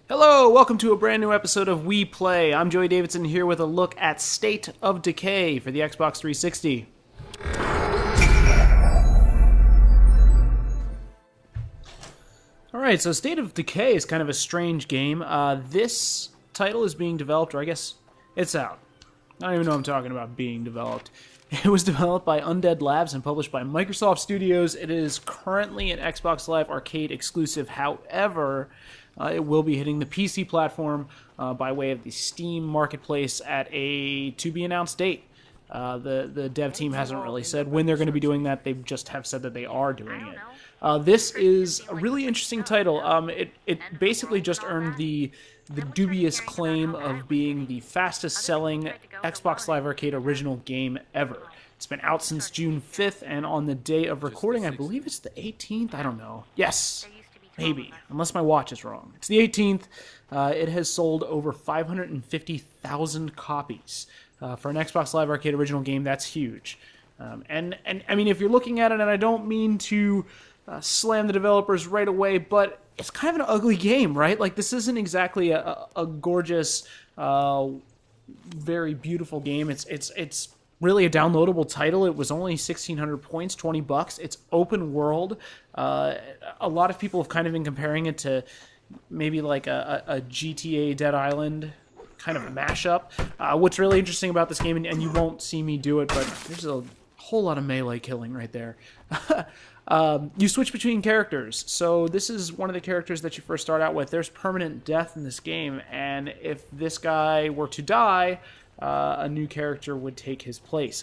Hello, welcome to a brand new episode of We Play. I'm Joey Davidson here with a look at State of Decay for the Xbox 360. Alright, so State of Decay is kind of a strange game. This title is being developed, or I guess it's out. I don't even know what I'm talking about being developed. It was developed by Undead Labs and published by Microsoft Studios. It is currently an Xbox Live Arcade exclusive. However, it will be hitting the PC platform by way of the Steam Marketplace at a to-be-announced date. The dev team hasn't really said when they're going to be doing that. They just have said that they are doing it. This is a really interesting title. It basically just earned the dubious claim of being the fastest-selling Xbox Live Arcade original game ever. It's been out since June 5th, and on the day of recording, I believe it's the 18th? I don't know. Yes, maybe, unless my watch is wrong. It's the 18th. It has sold over 550,000 copies. For an Xbox Live Arcade original game, that's huge. And I mean, if you're looking at it, and I don't mean to slam the developers right away, but it's kind of an ugly game, right? Like, this isn't exactly a gorgeous, very beautiful game. It's really a downloadable title. It was only 1,600 points, $20. It's open world. A lot of people have kind of been comparing it to maybe like a GTA Dead Island kind of mashup. What's really interesting about this game, and you won't see me do it, but there's a whole lot of melee killing right there. You switch between characters. So this is one of the characters that you first start out with. There's permanent death in this game, and if this guy were to die, a new character would take his place.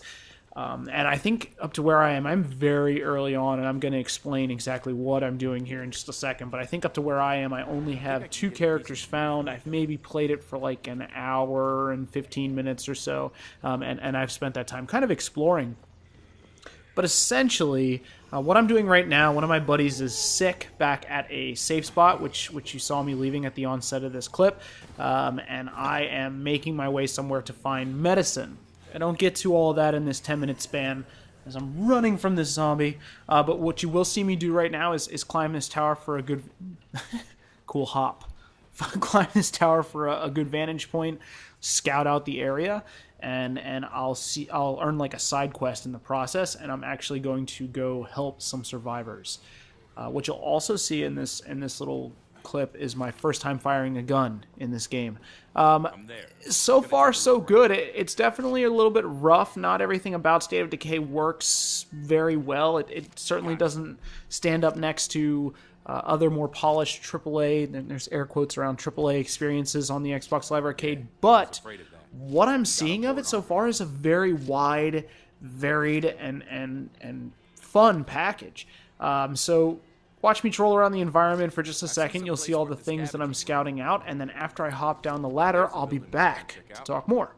And I think up to where I am, I'm very early on, and I'm going to explain exactly what I'm doing here in just a second, but I think up to where I am, I only have 2 characters found. I've maybe played it for like an hour and 15 minutes or so, and I've spent that time kind of exploring. But essentially, what I'm doing right now, one of my buddies is sick back at a safe spot, which you saw me leaving at the onset of this clip, and I am making my way somewhere to find medicine. I don't get to all of that in this 10-minute span as I'm running from this zombie, but what you will see me do right now is climb this tower for a good... cool hop. Climb this tower for a good vantage point, scout out the area, and I'll earn like a side quest in the process, and I'm actually going to go help some survivors. What you'll also see in this little clip is my first time firing a gun in this game. So far, so good. It's definitely a little bit rough. Not everything about State of Decay works very well. It certainly doesn't stand up next to other more polished AAA, and there's air quotes around AAA experiences on the Xbox Live Arcade, but what I'm seeing of it so far is a very wide, varied, and fun package. So watch me troll around the environment for just a second. You'll see all the things that I'm scouting out, and then after I hop down the ladder, I'll be back to talk more.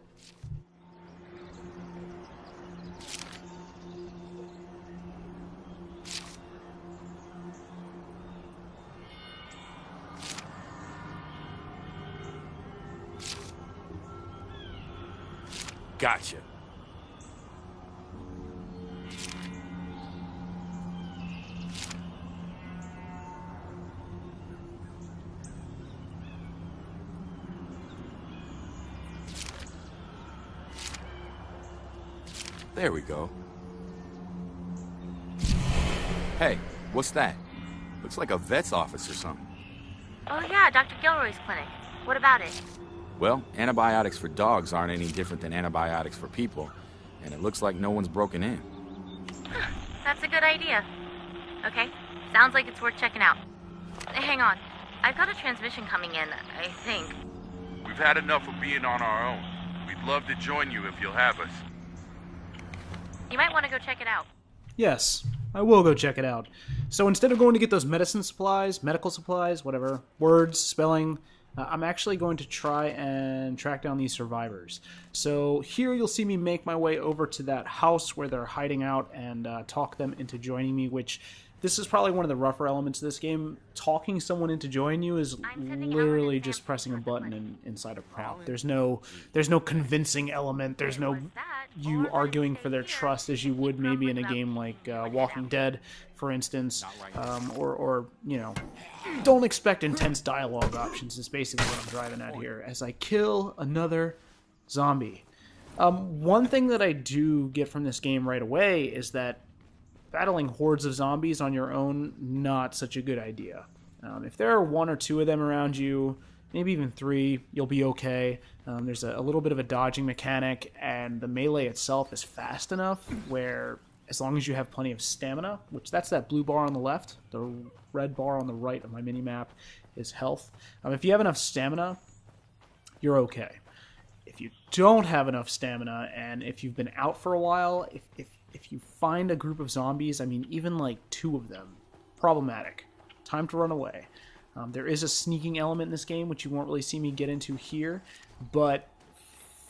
Gotcha. There we go. Hey, what's that? Looks like a vet's office or something. Oh yeah, Dr. Gilroy's clinic. What about it? Well, antibiotics for dogs aren't any different than antibiotics for people, and it looks like no one's broken in. That's a good idea. Okay, sounds like it's worth checking out. Hang on, I've got a transmission coming in, I think. We've had enough of being on our own. We'd love to join you if you'll have us. You might want to go check it out. Yes, I will go check it out. So instead of going to get those medicine supplies, medical supplies, whatever, words, spelling, I'm actually going to try and track down these survivors. So here you'll see me make my way over to that house where they're hiding out and talk them into joining me, which this is probably one of the rougher elements of this game. Talking someone into join you is literally just pressing a button inside a prompt. There's no convincing element. There's no you arguing for their trust as you would maybe in a game like Walking Dead, for instance, or you know, don't expect intense dialogue options is basically what I'm driving at here. As I kill another zombie. One thing that I do get from this game right away is that battling hordes of zombies on your own, not such a good idea. If there are 1 or 2 of them around you, maybe even 3, you'll be okay. There's a little bit of a dodging mechanic, and the melee itself is fast enough where as long as you have plenty of stamina, which that's that blue bar on the left, the red bar on the right of my mini-map is health. If you have enough stamina, you're okay. If you don't have enough stamina, and if you've been out for a while, if you find a group of zombies, I mean, even like 2 of them, problematic. Time to run away. There is a sneaking element in this game, which you won't really see me get into here, but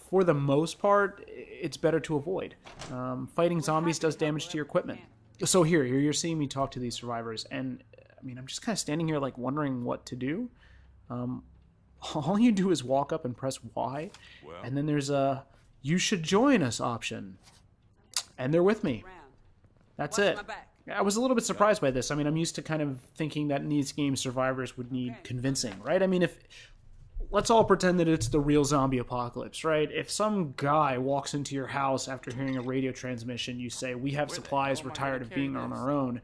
for the most part, it's better to avoid. Fighting zombies does damage to your equipment. So here you're seeing me talk to these survivors, and I mean, I'm just kind of standing here like wondering what to do. All you do is walk up and press Y, and then there's a "you should join us" option. And they're with me. That's it. I was a little bit surprised by this. I mean, I'm used to kind of thinking that in these games, survivors would need convincing, right? I mean, let's all pretend that it's the real zombie apocalypse, right? If some guy walks into your house after hearing a radio transmission, you say, "We have supplies, we're tired of being on our own."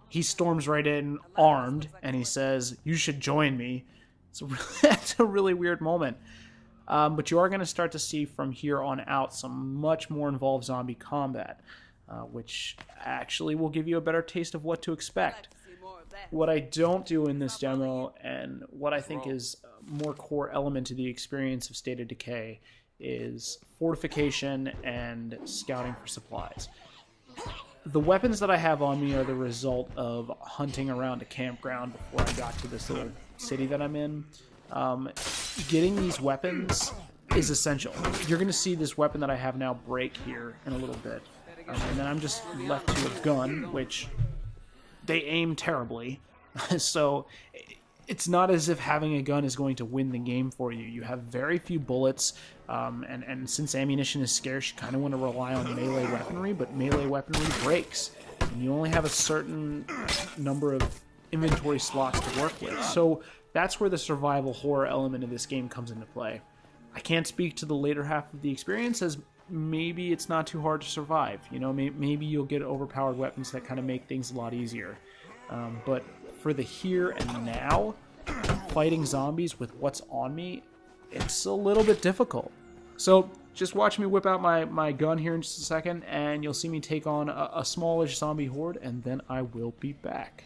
He storms right in, armed, and he says, "You should join me." That's a really weird moment. But you are going to start to see from here on out some much more involved zombie combat, which actually will give you a better taste of what to expect. What I don't do in this demo, and what I think is a more core element to the experience of State of Decay, is fortification and scouting for supplies. The weapons that I have on me are the result of hunting around a campground before I got to this little city that I'm in. Getting these weapons is essential. You're going to see this weapon that I have now break here in a little bit. And then I'm just left to a gun, which they aim terribly. So it's not as if having a gun is going to win the game for you. You have very few bullets, and since ammunition is scarce, you kind of want to rely on melee weaponry, but melee weaponry breaks. And you only have a certain number of inventory slots to work with. So that's where the survival horror element of this game comes into play. I can't speak to the later half of the experience, as maybe it's not too hard to survive. You know, maybe you'll get overpowered weapons that kind of make things a lot easier. But for the here and now, fighting zombies with what's on me, it's a little bit difficult. So just watch me whip out my gun here in just a second, and you'll see me take on a smallish zombie horde, and then I will be back.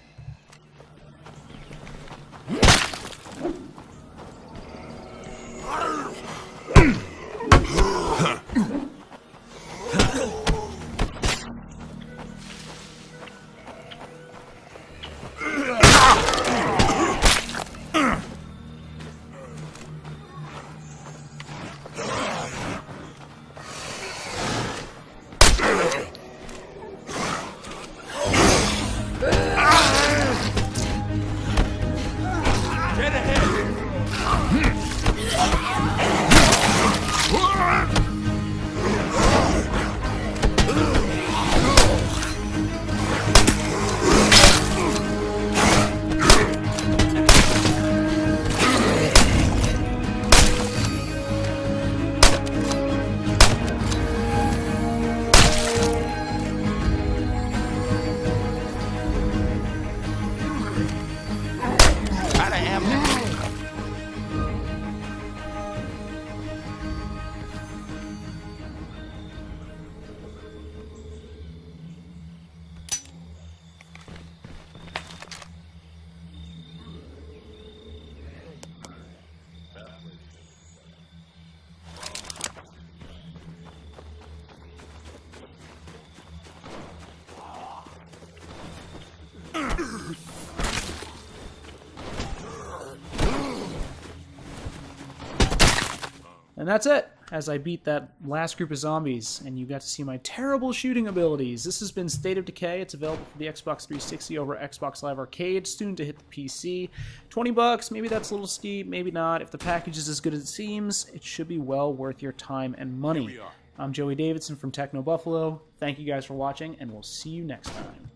And that's it, as I beat that last group of zombies, and you got to see my terrible shooting abilities. This has been State of Decay. It's available for the Xbox 360 over Xbox Live Arcade, soon to hit the PC. $20, maybe that's a little steep, maybe not. If the package is as good as it seems, it should be well worth your time and money. I'm Joey Davidson from Techno Buffalo. Thank you guys for watching, and we'll see you next time.